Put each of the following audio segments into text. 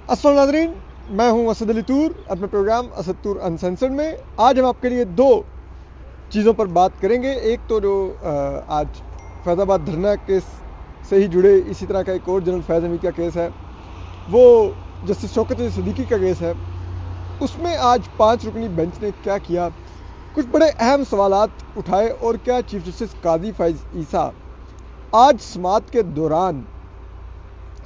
अस्सलाम नाज़रीन, मैं हूं असद अली तूर अपने प्रोग्राम असद तूर अनसेंसर्ड में। आज हम आपके लिए दो चीज़ों पर बात करेंगे। एक तो जो आज फैज़ाबाद धरना केस से ही जुड़े इसी तरह का एक और जनरल फैज़ हमीद का केस है, वो जस्टिस शौकत अली सिद्दीकी का केस है। उसमें आज 5 रुकनी बेंच ने क्या किया, कुछ बड़े अहम सवालात उठाए और क्या चीफ जस्टिस काजी फैज़ ईसा आज समाअत के दौरान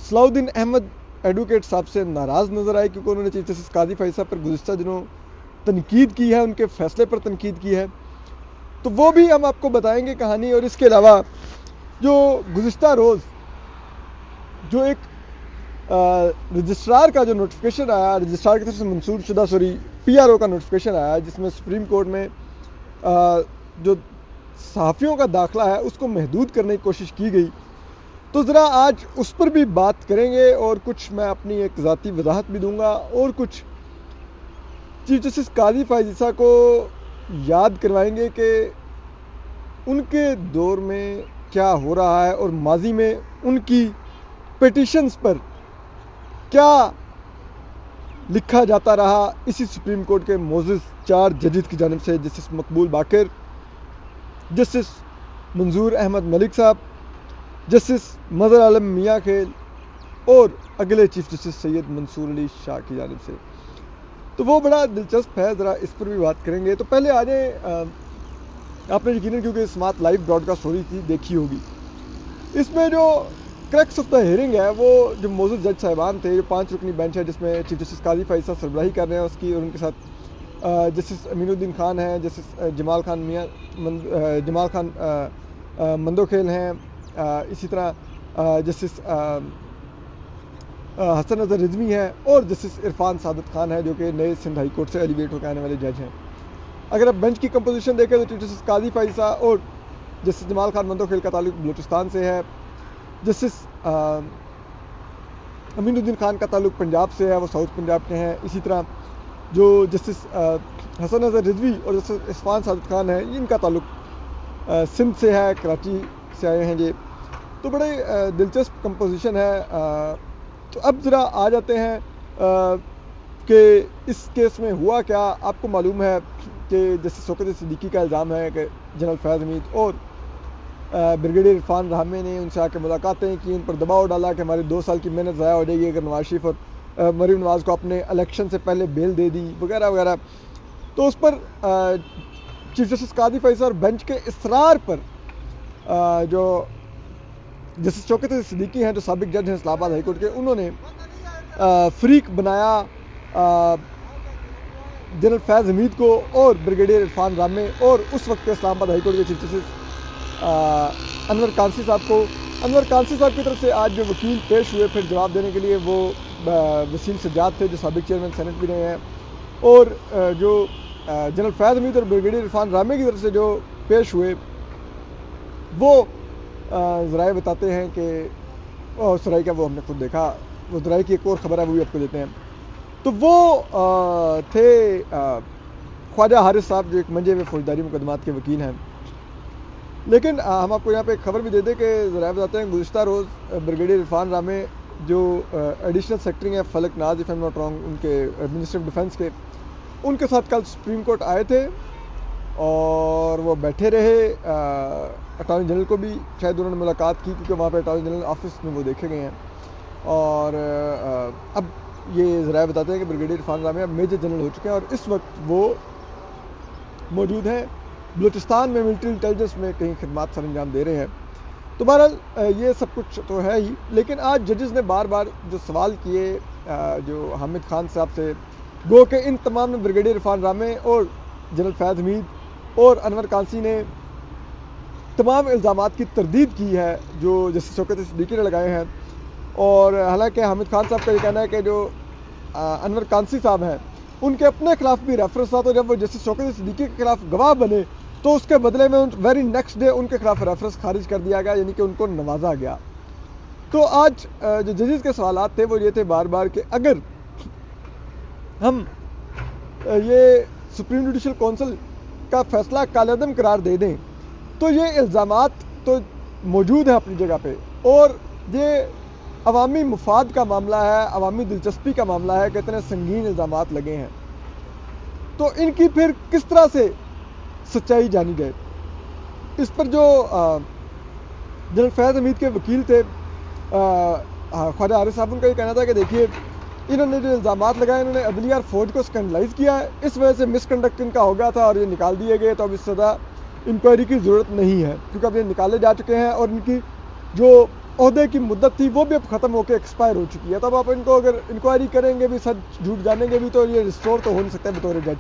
सलाउद्दीन अहमद एडवोकेट साहब से नाराज़ नज़र आए क्योंकि उन्होंने चीफ जस्टिस काजी फैज़ साहब पर गुज़िश्ता दिनों तनकीद की है, उनके फैसले पर तनकीद की है। तो वो भी हम आपको बताएंगे कहानी। और इसके अलावा जो गुज़िश्ता रोज़ जो एक रजिस्ट्रार का जो नोटिफिकेशन आया, रजिस्ट्रार की तरफ से मंसूर शुदा PRO का नोटिफिकेशन आया, जिसमें सुप्रीम कोर्ट में जो सहाफ़ियों का दाखिला है उसको महदूद करने की कोशिश की गई, तो ज़रा आज उस पर भी बात करेंगे और कुछ मैं अपनी एक ज़ाती वजाहत भी दूंगा और कुछ चीफ जस्टिस काजी फैज़ ईसा को याद करवाएंगे कि उनके दौर में क्या हो रहा है और माजी में उनकी पिटीशंस पर क्या लिखा जाता रहा इसी सुप्रीम कोर्ट के मोअज़्ज़िज़ 4 जजेस की जानिब से, जस्टिस मकबूल बाकर, जस्टिस मंजूर अहमद मलिक साहब, जस्टिस मज़हर आलम मियाँ खेल और अगले चीफ जस्टिस सैयद मंसूर अली शाह की जानिब से। तो वो बड़ा दिलचस्प है, ज़रा इस पर भी बात करेंगे। तो पहले आ जाए, आपने यकीनन क्योंकि समाअत लाइव ब्रॉडकास्ट हो रही थी देखी होगी, इसमें जो क्रक्स ऑफ द हियरिंग है वो जो मौजूद जज साहिबान थे, जो 5 रुकनी बेंच है जिसमें चीफ जस्टिस काजी फैज़ ईसा सरबराही कर रहे हैं उसकी, और उनके साथ जस्टिस अमीनुद्दीन खान हैं, जस्टिस जमाल खान मंदोखेल हैं, इसी तरह जस्टिस हसन नज़र रिजवी हैं और जस्टिस इरफान सादत खान है जो कि नए सिंध हाई कोर्ट से एलिवेट होकर आने वाले जज हैं। अगर आप बेंच की कंपोजिशन देखें तो चीफ जस्टिस काजी फैज़ ईसा और जस्टिस जमाल खान मंदोखेल का ताल्लुक बलूचिस्तान से है, जस्टिस अमीनुद्दीन खान का ताल्लुक पंजाब से है, वो साउथ पंजाब के हैं। इसी तरह जो जस्टिस हसन नज़र रिजवी और जस्टिस इरफान सादत खान है, इनका ताल्लुक सिंध से है, कराची से आए हैं ये। तो बड़े दिलचस्प कंपोजिशन है। तो अब ज़रा आ जाते हैं कि इस केस में हुआ क्या। आपको मालूम है कि जस्टिस शौकत अली सिद्दीकी का इल्ज़ाम है कि जनरल फैज़ हमीद और ब्रिगेडियर इरफान रामे ने उनसे आके मुलाकातें की, उन पर दबाव डाला कि हमारी 2 साल की मेहनत ज़ाया हो जाएगी अगर नवाज शरीफ और मरीम नवाज़ को अपने इलेक्शन से पहले बेल दे दी वगैरह वगैरह। तो उस पर चीफ जस्टिस काजी फैज़ ईसा और बेंच के इसरार पर जो जस्टिस शौकत अली सिद्दीकी हैं, जो साबिक जज हैं इस्लामाबाद हाई कोर्ट के, उन्होंने फ्रीक बनाया जनरल फैज़ हमीद को और ब्रिगेडियर इरफान रामे और उस वक्त के इस्लामाबाद हाई कोर्ट के चीफ जस्टिस अनवर कांसी साहब को। अनवर कांसी साहब की तरफ से आज जो वकील पेश हुए फिर जवाब देने के लिए, वो वसीम सज्जाद थे जो साबिक चेयरमैन सेनेट भी रहे हैं, और जो जनरल फैज़ हमीद और ब्रिगेडियर इरफान रामे की तरफ से जो पेश हुए वो ज़राए बताते हैं कि ज़राए का वो हमने खुद देखा, वो ज़राए की एक और ख़बर है वो भी आपको देते हैं। तो वो थे ख्वाजा हारिस साहब जो एक मंजे में फौजदारी मुकदमात के वकील हैं। लेकिन हम आपको यहाँ पे एक खबर भी दे दें कि ज़राए बताते हैं गुज़िश्ता रोज़ ब्रिगेडियर इरफान रामे जो एडिशनल सेक्रेटरी हैं फलक नाज, if I am not wrong, उनके मिनिस्टर ऑफ डिफेंस के, उनके साथ कल सुप्रीम कोर्ट आए थे और वो बैठे रहे। अटॉर्नी जनरल को भी शायद उन्होंने मुलाकात की क्योंकि वहाँ पे अटॉर्नी जनरल ऑफिस में वो देखे गए हैं। और अब ये ज़राए बताते हैं कि ब्रिगेडियर इरफान रामे अब मेजर जनरल हो चुके हैं और इस वक्त वो मौजूद हैं बलूचिस्तान में, मिलिट्री इंटेलिजेंस में कहीं खिदमात सर अंजाम दे रहे हैं। तो बहरहाल ये सब कुछ तो है ही, लेकिन आज जजेस ने बार बार जो सवाल किए जो हामिद खान साहब से, गो के इन तमाम में ब्रिगेडियर इरफान रामे और जनरल फैज़ हमीद और अनवर कांसी ने तमाम इल्ज़ामात की तरदीद की है जो जस्टिस शौकत अली सिद्दीकी ने लगाए हैं। और हालांकि हामिद खान साहब का ये कहना है कि जो अनवर कांसी साहब हैं उनके अपने खिलाफ भी रेफरेंस था, तो जब वो जस्टिस शौकत अली सिद्दीकी के खिलाफ गवाह बने तो उसके बदले में वेरी नेक्स्ट डे उनके खिलाफ रेफरेंस खारिज कर दिया गया, यानी कि उनको नवाजा गया। तो आज जो जजेस के सवालात थे वो ये थे बार बार कि अगर हम ये सुप्रीम जुडिशल काउंसिल का फैसला कालेदम करार दे दें तो ये इल्ज़ामात तो मौजूद हैं अपनी जगह पे, और ये अवामी मुफाद का मामला है, अवामी दिलचस्पी का मामला है कि इतने संगीन इल्ज़ामात लगे हैं, तो इनकी फिर किस तरह से सच्चाई जानी जाए। इस पर जो जनरल फैज़ हमीद के वकील थे ख्वाजा आरिफ साहब, उनका ये कहना था कि देखिए इन्होंने जो इल्ज़ामात लगाए, इन्होंने अदलिया और फौज को स्कैंडलाइज किया है, इस वजह से मिसकंडक्ट इनका हो गया था और ये निकाल दिए गए, तो अब इससे ज़्यादा इंक्वायरी की ज़रूरत नहीं है क्योंकि अब ये निकाले जा चुके हैं और इनकी जो ओहदे की मुद्दत थी वो भी अब ख़त्म होकर एक्सपायर हो चुकी है। तब आप इनको अगर इंक्वायरी करेंगे भी, सच झूठ जानेंगे भी, तो ये रिस्टोर तो हो नहीं सकता बतौर जज।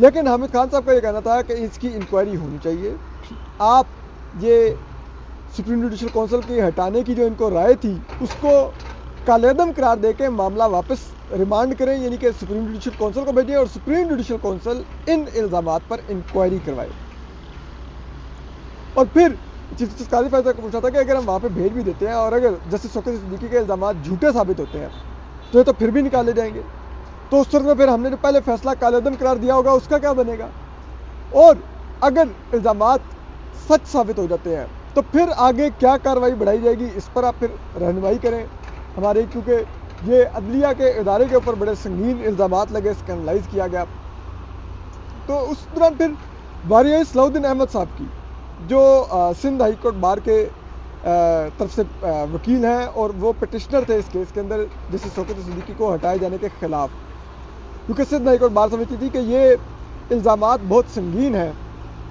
लेकिन हामिद खान साहब का ये कहना था कि इसकी इंक्वायरी होनी चाहिए। आप ये सुप्रीम जुडिशल काउंसिल की हटाने की जो इनको राय थी उसको कालेदम करार देके मामला वापस रिमांड करें, यानी कि सुप्रीम जुडिशल काउंसिल को भेजें और सुप्रीम जुडिशल काउंसिल इन इल्ज़ामात पर इंक्वायरी करवाए। और फिर चीफ जस्टिस काजी फैसला को पूछा था कि अगर हम वहाँ पे भेज भी देते हैं और अगर जस्टिस शौकत सिद्दीकी के इल्ज़ामात झूठे साबित होते हैं तो ये तो फिर भी निकाले जाएंगे, तो उस सूरत में फिर हमने जो पहले फैसला कालेदम करार दिया होगा उसका क्या बनेगा। और अगर इल्ज़ामात सच साबित हो जाते हैं तो फिर आगे क्या कार्रवाई बढ़ाई जाएगी, इस पर आप फिर रहनुमाई करें हमारे, क्योंकि ये अदलिया के इदारे के ऊपर बड़े संगीन इल्ज़ामात लगे, स्कैंडलाइज किया गया। तो उस दौरान फिर बारी आई सलाउद्दीन अहमद साहब की, जो सिंध हाई कोर्ट बार के तरफ से वकील हैं और वो पिटिशनर थे इस केस के अंदर जस्टिस शौकत सिद्दीकी को हटाए जाने के खिलाफ, क्योंकि सिंध हाई कोर्ट बार समझती थी कि ये इल्ज़ामात बहुत संगीन हैं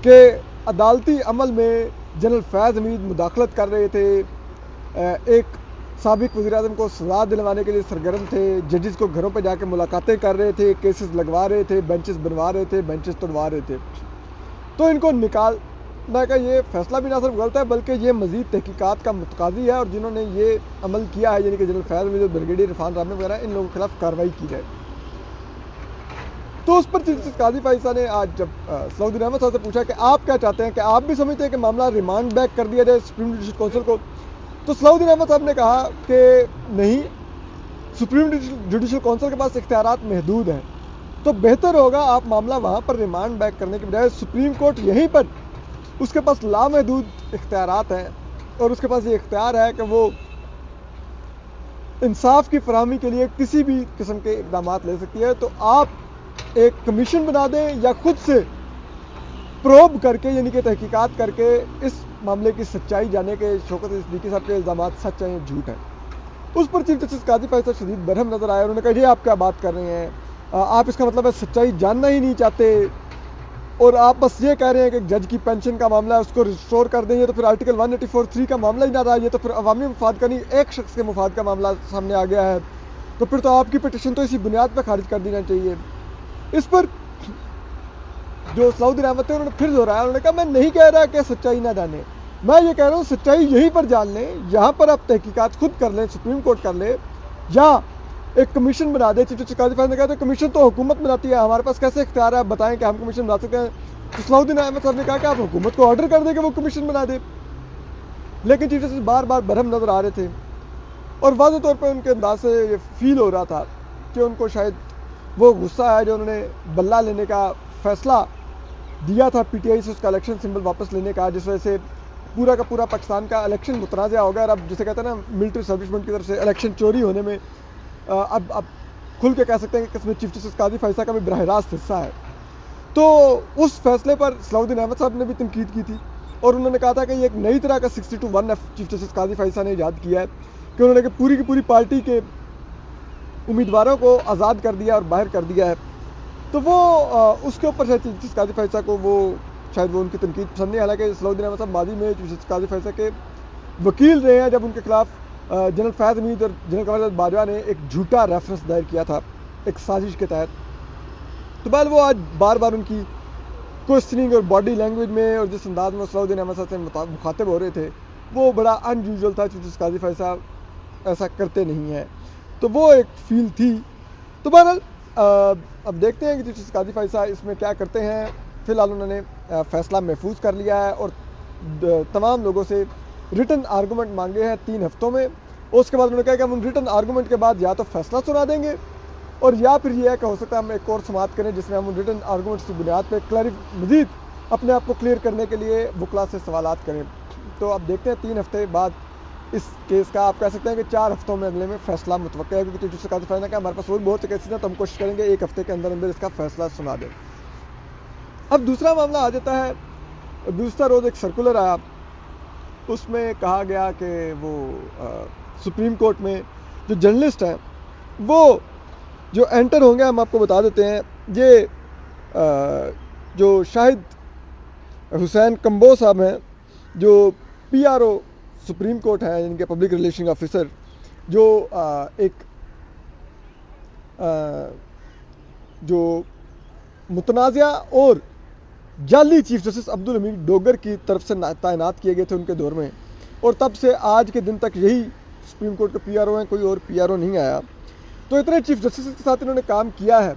कि अदालती अमल में जनरल फैज़ हमीद मुदाखलत कर रहे थे, एक साबिक वज़ीर-ए-आज़म को सज़ा दिलवाने के लिए सरगर्म थे, जजेस को घरों पर जाकर मुलाकातें कर रहे थे, केसेस लगवा रहे थे, बेंचेस बनवा रहे थे, बेंचेस तोड़वा रहे थे। तो इनको निकालने का ये फैसला भी ना सिर्फ गलत है बल्कि ये मज़ीद तहकीकात का मुतकाज़ी है, और जिन्होंने ये अमल किया है यानी कि जनरल फैज़ हमीद, ब्रिगेडियर इरफान रामी वगैरह, इन लोगों के खिलाफ कार्रवाई की जाए। तो उस पर चीफ जस्टिस काजी फैसला ने आज जब सलाउद्दीन अहमद साहब से पूछा कि आप क्या चाहते हैं, कि आप भी समझते हैं कि मामला रिमांड बैक कर दिया जाए सुप्रीम जुडिशल काउंसिल को, तो सलाउद्दीन अहमद साहब ने कहा कि नहीं, सुप्रीम जुडिशल काउंसिल के पास इख्तियारात महदूद हैं, तो बेहतर होगा आप मामला वहाँ पर रिमांड बैक करने के बजाय सुप्रीम कोर्ट यहीं पर, उसके पास लामहदूद इख्तियारात हैं और उसके पास ये इख्तियार है कि वो इंसाफ की फराहमी के लिए किसी भी किस्म के इक़दाम ले सकती है। तो आप एक कमीशन बना दें या खुद से प्रोब करके यानी कि तहकीकात करके इस मामले की सच्चाई जाने के शौकत सिद्दीकी साहब के इल्ज़ामात सच हैं या झूठ हैं। उस पर चीफ जस्टिस काजी फैसला शदीद बरहम नजर आया। उन्होंने कहा ये आप क्या बात कर रहे हैं, आप इसका मतलब है सच्चाई जानना ही नहीं चाहते और आप बस ये कह रहे हैं कि जज की पेंशन का मामला है उसको रिस्टोर कर देंगे, तो फिर आर्टिकल 184(3) का मामला ही ना रहा, ये तो फिर अवामी मुफाद का नहीं, एक शख्स के मुफाद का मामला सामने आ गया है, तो फिर तो आपकी पिटिशन तो इसी बुनियाद पर खारिज कर देना चाहिए। इस पर जो सलाउद्दीन अहमद थे उन्होंने फिर दोहराया, उन्होंने कहा मैं नहीं कह रहा कि सच्चाई ना जाने, मैं ये कह रहा हूँ सच्चाई यहीं पर जान लें, यहाँ पर आप तहकीकात खुद कर लें, सुप्रीम कोर्ट कर ले या एक कमीशन बना दे। चीफ जस्टिस काजी फैसला ने कहा था कमीशन तो हुकूमत बनाती है, हमारे पास कैसे इख्तियार है, बताएं कि हम कमीशन बना सकते हैं। तो सलाउद्दीन अहमद साहब ने कहा कि आप हुकूमत को ऑर्डर कर दें कि वो कमीशन बना दे, लेकिन चीफ जस्टिस बार बार बरहम नजर आ रहे थे और वाज़ेह तौर पर उनके अंदाज से ये फील हो रहा था कि उनको शायद वो गुस्सा है जो उन्होंने बल्ला लेने का फैसला दिया था पीटीआई से, उसका इलेक्शन सिंबल वापस लेने का, जिस वजह से पूरा का पूरा पाकिस्तान का इलेक्शन मुतनाज़ा हो गया। और अब जिसे कहते हैं ना मिलिट्री एस्टेब्लिशमेंट की तरफ से इलेक्शन चोरी होने में अब खुल के कह सकते हैं कि इसमें चीफ जस्टिस काजी फैसला का भी बराह रास्त हिस्सा है। तो उस फैसले पर सलाउद्दीन अहमद साहब ने भी तनकीद की थी और उन्होंने कहा था कि ये एक नई तरह का 62(1)F चीफ जस्टिस काजी फैसला ने ईजाद किया है कि उन्होंने पूरी की पूरी पार्टी के उम्मीदवारों को आज़ाद कर दिया और बाहर कर दिया है। तो वो उसके ऊपर शायद चीफ जस्टिस काजी फैसला को वो शायद वो उनकी तनकीद पसंद नहीं। हालांकि सलाउद्दीन अहमद साहब माजी में चीफ जस्टिस काजी फैसला के वकील रहे हैं जब उनके खिलाफ जनरल फैज़ हमीद और जनरल कमर बाजवा ने एक झूठा रेफरेंस दायर किया था एक साजिश के तहत। तो बहरहाल वो आज बार बार उनकी क्वेश्चनिंग और बॉडी लैंग्वेज में और जिस अंदाज में सलाउद्दीन अहमद साहब से मुखातिब हो रहे थे वो बड़ा अनयूजुअल था। चीफ जस्टिस काजी फैसला ऐसा करते नहीं है, तो वो एक फील थी। तो बहरहाल अब देखते हैं कि चीफ जस्टिस काजी फैसला इसमें क्या करते हैं। फिलहाल उन्होंने फैसला महफूज कर लिया है और तमाम लोगों से रिटन आर्गूमेंट मांगे हैं 3 हफ्तों में। उसके बाद उन्होंने कहा कि हम उन रिटन आर्गूमेंट के बाद या तो फैसला सुना देंगे और या फिर यह है कि हो सकता है हम एक और समाअत करें जिसमें हम उन रिटन आर्गूमेंट्स की बुनियाद पर मजीद अपने आप को क्लियर करने के लिए वकला से सवालात करें। तो अब देखते हैं 3 हफ्ते बाद इस केस का। आप कह सकते हैं कि 4 हफ्तों में अगले में फैसला मुतवक्का है, क्योंकि चीफ जस्टिस कादिर फैज़ल ने कहा हमारे पास और बहुत से केसेस हैं, तो हम कोशिश करेंगे 1 हफ्ते के अंदर अंदर इसका फैसला सुना दें। अब दूसरा मामला आ जाता है, दूसरा रोज एक सर्कुलर आया, उसमें कहा गया कि वो सुप्रीम कोर्ट में जो जर्नलिस्ट हैं वो जो एंटर होंगे, हम आपको बता देते हैं, ये जो शाहिद हुसैन कंबो साहब हैं, जो PRO सुप्रीम कोर्ट है, इनके पब्लिक रिलेशन ऑफिसर, जो एक जो मुतनाज़ा और जाली चीफ जस्टिस अब्दुल हमीद डोगर की तरफ से तैनात किए गए थे उनके दौर में, और तब से आज के दिन तक यही सुप्रीम कोर्ट के PRO हैं, कोई और PRO नहीं आया। तो इतने चीफ जस्टिस के साथ इन्होंने काम किया है,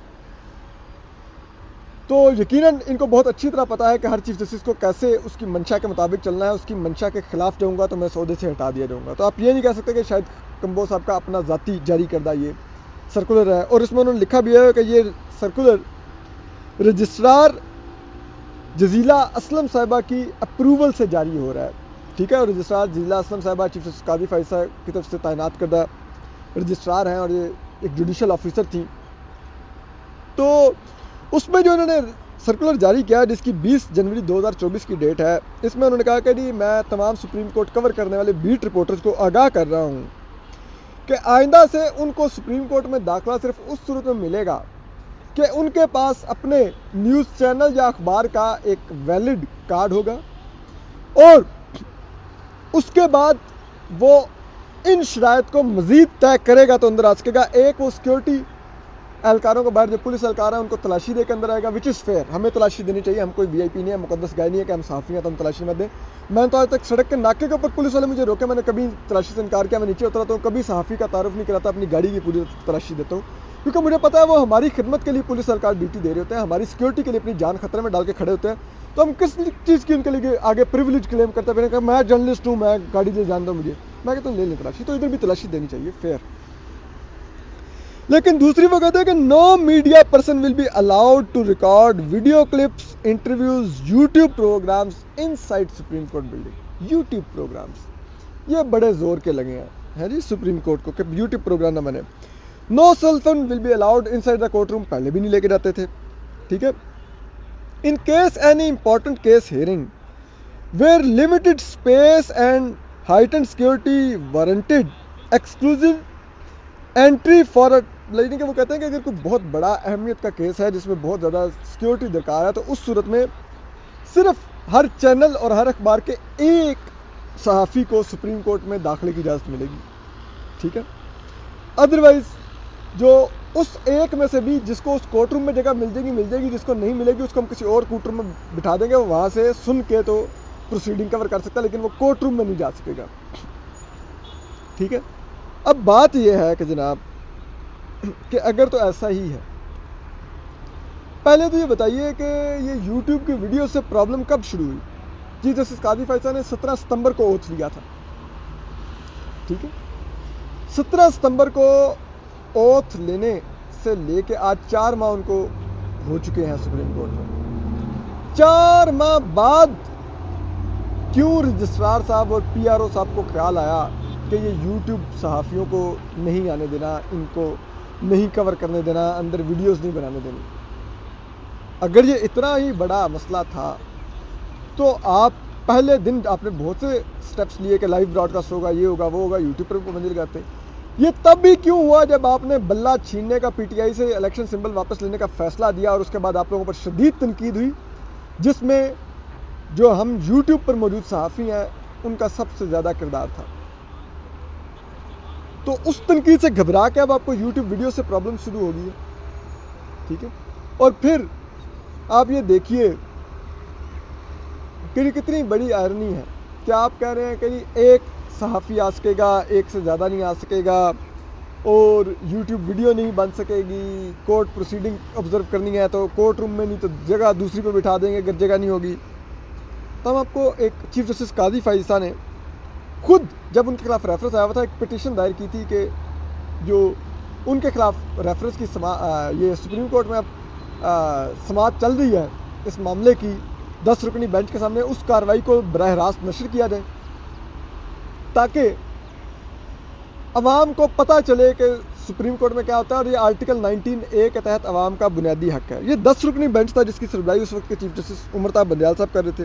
तो यकीनन इनको बहुत अच्छी तरह पता है कि हर चीफ जस्टिस को कैसे उसकी मंशा के मुताबिक चलना है। उसकी मंशा के खिलाफ जाऊंगा तो मैं सौदे से हटा दिया जाऊंगा। तो आप ये नहीं कह सकते कि शायद कंबो साहब का अपना ज़ाती जारी करदा ये सर्कुलर है, और इसमें उन्होंने लिखा भी है कि ये सर्कुलर रजिस्ट्रार जजीला असलम साहिबा की अप्रूवल से जारी हो रहा है। ठीक है, और रजिस्ट्रार जजीला असलम साहिबा चीफ जस्टिस कादिर फैज़ल साहब की तरफ से तैनात करदा रजिस्ट्रार हैं, और ये एक जुडिशल ऑफिसर थी। तो उसमें जो इन्होंने सर्कुलर जारी किया, जिसकी 20 जनवरी 2024 की डेट है, इसमें उन्होंने कहा कि जी मैं तमाम सुप्रीम कोर्ट कवर करने वाले बीट रिपोर्टर्स को आगाह कर रहा हूँ कि आइंदा से उनको सुप्रीम कोर्ट में दाखिला सिर्फ उस सूरत में मिलेगा कि उनके पास अपने न्यूज़ चैनल या अखबार का एक वैलिड कार्ड होगा, और उसके बाद वो इन शराइत को मज़ीद तय करेगा तो अंदर आ सकेगा। एक, वो सिक्योरिटी एहलकारों को बाहर, जो पुलिस एहलकार है उनको तलाशी दे के अंदर आएगा, विच इज़ फेयर। हमें तलाशी देनी चाहिए, हम कोई VIP नहीं है, मुकद्दस गाय नहीं है कि हम सहाफ़ी हैं तो हम तलाशी मत दें। मैंने तो आज तक सड़क के नाके के ऊपर पुलिस वाले मुझे रोके, मैंने कभी तलाशी से इनकार किया, मैं नीचे उतरा तो कभी सहाफ़ी का तारुफ नहीं कराता, अपनी गाड़ी की पूरी तलाशी देता हूँ, क्योंकि मुझे पता है वो हमारी खिदमत के लिए पुलिस एहलकार ड्यूटी दे रहे होते हैं, हमारी सिक्योरिटी के लिए अपनी जान खतरे में डाल के खड़े होते हैं। तो हम किस चीज़ की उनके लिए आगे प्रिविलेज क्लेम करते हैं, मैं जर्नलिस्ट हूँ, मैं गाड़ी ले जान दो मुझे, मैं कहता हूँ ले लें तलाशी, तो इधर भी तलाशी देनी चाहिए, फेयर। लेकिन दूसरी वो कहते हैं कि no media person will be allowed to record video clips, interviews, YouTube programmes inside Supreme Court building. YouTube programmes ये बड़े जोर के लगे हैं, है जी सुप्रीम कोर्ट को कि यूट्यूब प्रोग्राम ना बने। No cell phone will be allowed inside the court room, पहले भी नहीं लेके जाते थे। ठीक है, in case any important case hearing where limited space and heightened security warranted exclusive entry for, लेकिन कि वो कहते हैं कि अगर कोई बहुत बड़ा अहमियत का केस है जिसमें बहुत ज़्यादा सिक्योरिटी दरकार है, तो उस सूरत में सिर्फ हर चैनल और हर अखबार के एक सहाफ़ी को सुप्रीम कोर्ट में दाखिले की इजाज़त मिलेगी। ठीक है, अदरवाइज जो उस एक में से भी जिसको उस कोर्ट रूम में जगह मिल जाएगी, जिसको नहीं मिलेगी उसको हम किसी और कोर्ट रूम में बिठा देंगे, वो वहाँ से सुन के तो प्रोसीडिंग कवर कर सकता है, लेकिन वो कोर्ट रूम में नहीं जा सकेगा। ठीक है, अब बात यह है कि जनाब कि अगर तो ऐसा ही है, पहले तो ये बताइए कि ये YouTube की वीडियो से प्रॉब्लम कब शुरू हुई। चीफ जस्टिस कादिर फैज़ल साहब ने 17 सितंबर को ओथ लिया था। ठीक है, 17 सितंबर को ओथ लेने से लेके आज 4 माह उनको हो चुके हैं सुप्रीम कोर्ट में। 4 माह बाद क्यों रजिस्ट्रार साहब और PRO साहब को ख्याल आया कि ये YouTube सहाफ़ियों को नहीं आने देना, इनको नहीं कवर करने देना, अंदर वीडियोस नहीं बनाने देनी। अगर ये इतना ही बड़ा मसला था तो आप पहले दिन आपने बहुत से स्टेप्स लिए कि लाइव ब्रॉडकास्ट होगा, ये होगा, वो होगा, यूट्यूब पर पाबंदी लगाते। ये तब भी क्यों हुआ जब आपने बल्ला छीनने का, PTI से इलेक्शन सिंबल वापस लेने का फैसला दिया, और उसके बाद आप लोगों पर शदीद तनकीद हुई, जिसमें जो हम यूट्यूब पर मौजूद सहाफ़ी हैं उनका सबसे ज़्यादा किरदार था। तो उस तनकीद से घबरा के अब आपको YouTube वीडियो से प्रॉब्लम शुरू हो गई है। ठीक है, और फिर आप ये देखिए कि कितनी बड़ी आयरनी है कि आप कह रहे हैं कि एक सहाफ़ी आ सकेगा, एक से ज़्यादा नहीं आ सकेगा, और YouTube वीडियो नहीं बन सकेगी, कोर्ट प्रोसीडिंग ऑब्जर्व करनी है तो कोर्ट रूम में नहीं तो जगह दूसरी पे बिठा देंगे अगर जगह नहीं होगी। तो हम आपको एक चीफ जस्टिस कादिर फैज़ल साहब ने खुद जब उनके खिलाफ रेफरेंस आया हुआ था, एक पिटीशन दायर की थी कि जो उनके खिलाफ रेफरेंस की ये सुप्रीम कोर्ट में अब समाअत चल रही है इस मामले की 10 रुकनी बेंच के सामने, उस कार्रवाई को बराह रास्त नशर किया जाए ताकि अवाम को पता चले कि सुप्रीम कोर्ट में क्या होता है, और ये आर्टिकल 19A के तहत अवाम का बुनियादी हक है। ये 10 रुकनी बेंच था जिसकी सरबराही उस वक्त के चीफ जस्टिस उमरताब बंदयाल साहब कर रहे थे।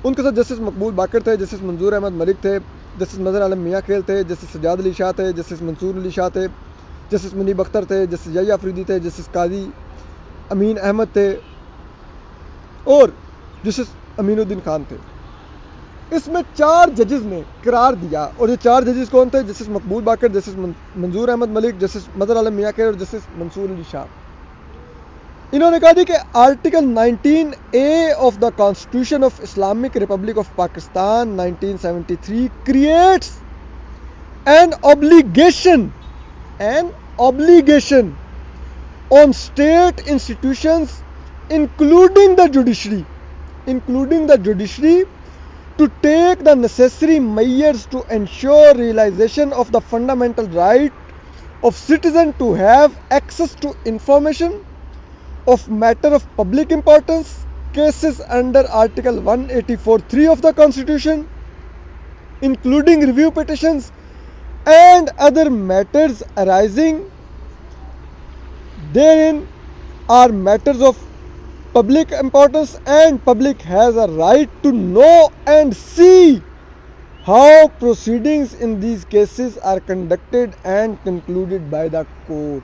उनके साथ जस्टिस मकबूल बाकर थे, जस्टिस मंजूर अहमद मलिक थे, जस्टिस मदन आलम मियाँ खेल थे, जस्टिस सजाद अली शाह थे, जस्टिस मंसूर अली शाह थे, जस्टिस मुनीब अख्तर थे, जस्टिस याया अफरीदी थे, जस्टिस काजी अमीन अहमद थे और जस्टिस अमीनुद्दीन खान थे। इसमें 4 जजेस ने करार दिया, और ये 4 जजेस कौन थे? जस्टिस मकबूल बाकर, जस्टिस मंजूर अहमद मलिक, जस्टिस मदन आलम मियाँ खेल और जस्टिस मंसूर अली शाह। इन्होंने कहा कि article 19A of the constitution of Islamic Republic of Pakistan 1973 creates an obligation on state institutions including the judiciary to take the necessary measures to ensure realization of the fundamental right of citizen to have access to information of matter of public importance, cases under article 184(3) of the constitution, including review petitions and other matters arising therein are matters of public importance, and public has a right to know and see how proceedings in these cases are conducted and concluded by the court।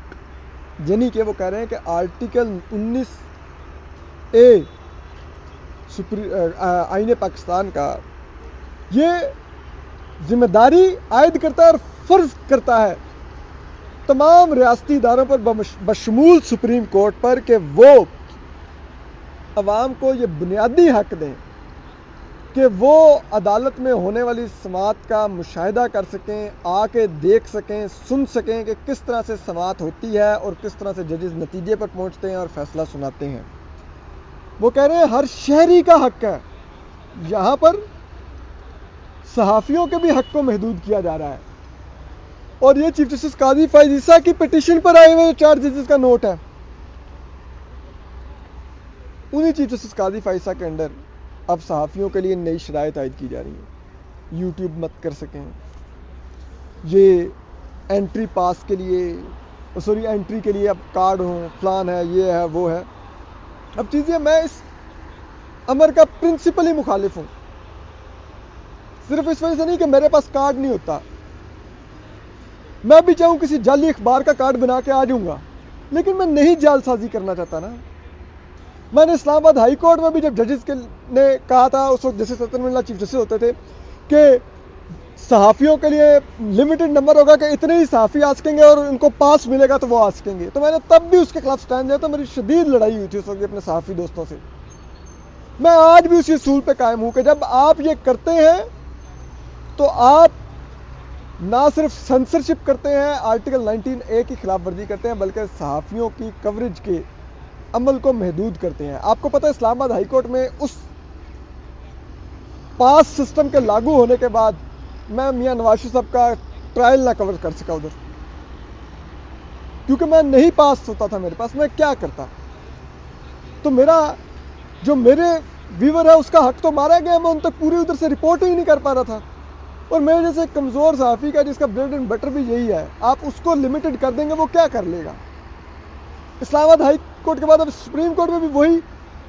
यानी कि वो कह रहे हैं कि article 19A आईन पाकिस्तान का ये जिम्मेदारी आयद करता है और फर्ज करता है तमाम रियासती इदारों पर बशमूल सुप्रीम कोर्ट पर कि वो अवाम को ये बुनियादी हक दें कि वो अदालत में होने वाली समाअत का मुशाहिदा कर सकें, आके देख सकें, सुन सकें कि किस तरह से समाअत होती है और किस तरह से जजेस नतीजे पर पहुंचते हैं और फैसला सुनाते हैं। वो कह रहे हैं हर शहरी का हक है। यहाँ पर सहाफ़ियों के भी हक को महदूद किया जा रहा है, और ये चीफ जस्टिस काजी फैज़ ईसा की पिटीशन पर आए हुए 4 जजेस का नोट है। उन्हीं चीफ जस्टिस काजी फैज़ ईसा के अंडर अब सहाफ़ियों के लिए नई शराइत आयद की जा रही है। यूट्यूब मत कर सकें, ये एंट्री पास के लिए एंट्री के लिए अब कार्ड हो, प्लान है, ये है, वो है। अब चीज़ें, मैं इस अमर का प्रिंसिपली मुखालिफ हूँ, सिर्फ इस वजह से नहीं कि मेरे पास कार्ड नहीं होता। मैं भी चाहूँ किसी जाली अखबार का कार्ड बना के आ जाऊँगा, लेकिन मैं नहीं जालसाजी करना चाहता ना। मैंने इस्लामाबाद हाई कोर्ट में भी जब जजेस के ने कहा था, उस वक्त जस्टिस सतरमिल्ला चीफ जस्टिस होते थे, कि सहाफ़ियों के लिए लिमिटेड नंबर होगा कि इतने ही सहाफ़ी आ सकेंगे और उनको पास मिलेगा तो वो आ सकेंगे। तो मैंने तब भी उसके खिलाफ स्टैंड लिया, तो मेरी शदीद लड़ाई हुई थी उस वक्त अपने सहाफ़ी दोस्तों से। मैं आज भी उसी असूल पे कायम हूँ कि जब आप ये करते हैं तो आप ना सिर्फ सेंसरशिप करते हैं, आर्टिकल 19A की खिलाफ वर्जी करते हैं, बल्कि सहाफ़ियों की कवरेज के अमल को महदूद करते हैं। आपको पता है इस्लामाबाद हाई कोर्ट में उस पास सिस्टम के लागू होने के बाद मैं मियां नवाज शरीफ साहब का ट्रायल ना कवर कर सका उधर, क्योंकि मैं नहीं पास होता था मेरे पास। मैं क्या करता? तो मेरा जो मेरे व्यूवर है उसका हक तो मारा गया, मैं उन तक पूरी उधर से रिपोर्ट ही नहीं कर पा रहा था। और मेरे जैसे कमजोर सहाफ़ी का जिसका ब्रेड एंड बटर भी यही है, आप उसको लिमिटेड कर देंगे, वो क्या कर लेगा? इस्लामाबाद हाई कोर्ट के बाद अब सुप्रीम कोर्ट में भी वही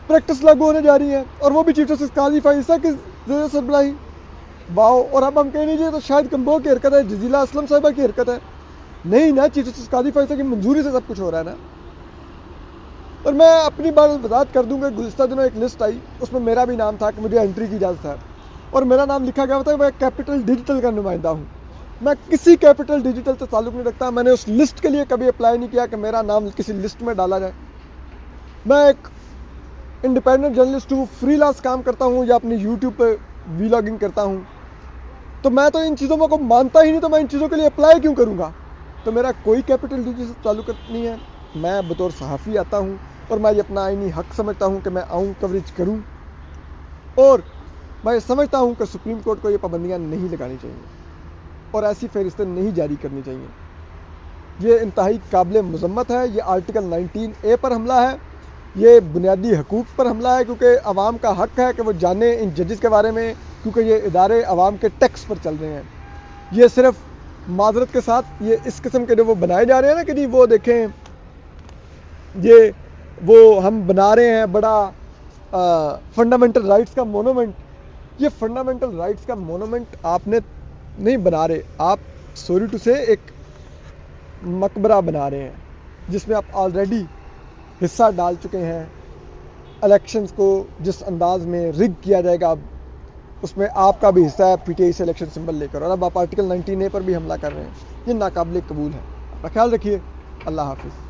प्रैक्टिस लागू होने जा रही है, और वो भी चीफ जस्टिस काजी फैज़ ईसा की सरबराही। वाओ! और अब हम कह लीजिए तो शायद कम्बो की हरकत है, जजीला असलम साहिबा की हरकत है। नहीं ना, चीफ जस्टिस काजी फैज़ ईसा की मंजूरी से सब कुछ हो रहा है ना। और मैं अपनी बात वजाहत कर दूंगा, गुज़िश्ता दिनों एक लिस्ट आई, उसमें मेरा भी नाम था कि मुझे एंट्री की इजाज़त है, और मेरा नाम लिखा गया था। मैं कैपिटल डिजिटल का नुमाइंदा हूँ, मैं किसी कैपिटल डिजिटल से ताल्लुक़ नहीं रखता। मैंने उस लिस्ट के लिए कभी अप्लाई नहीं किया कि मेरा नाम किसी लिस्ट में डाला जाए। मैं एक इंडिपेंडेंट जर्नलिस्ट हूँ, फ्रीलांस काम करता हूँ या अपनी यूट्यूब पे व्लॉगिंग करता हूँ, तो मैं तो इन चीज़ों को मानता ही नहीं, तो मैं इन चीज़ों के लिए अप्लाई क्यों करूँगा? तो मेरा कोई कैपिटल डिजिटल से ताल्लुक़ नहीं है। मैं बतौर सहाफ़ी आता हूँ और मैं ये अपना आईनी हक समझता हूँ कि मैं आऊँ, कवरेज करूँ, और मैं समझता हूँ कि सुप्रीम कोर्ट को ये पाबंदियाँ नहीं लगानी चाहिए और ऐसी फहरिस्तें नहीं जारी करनी चाहिए। ये इंतहाई काबिल मज़म्मत है। ये आर्टिकल 19A पर हमला है, ये बुनियादी हकूक़ पर हमला है, क्योंकि अवाम का हक है कि वो जाने इन जजेस के बारे में, क्योंकि ये इदारे अवाम के टैक्स पर चल रहे हैं। ये सिर्फ माजरत के साथ ये इस किस्म के जो वो बनाए जा रहे हैं ना कि जी वो देखें, ये वो हम बना रहे हैं बड़ा फंडामेंटल राइट्स का मोनूमेंट। ये फंडामेंटल राइट्स का मोनूमेंट आपने नहीं बना रहे, आप सॉरी टू से एक मकबरा बना रहे हैं जिसमें आप ऑलरेडी हिस्सा डाल चुके हैं। इलेक्शंस को जिस अंदाज में रिग किया जाएगा, अब उसमें आपका भी हिस्सा है पीटीआई से इलेक्शन सिंबल लेकर, और अब आप आर्टिकल 19A पर भी हमला कर रहे हैं। ये नाकाबिले कबूल है। अपना ख्याल रखिए। अल्लाह हाफिज़।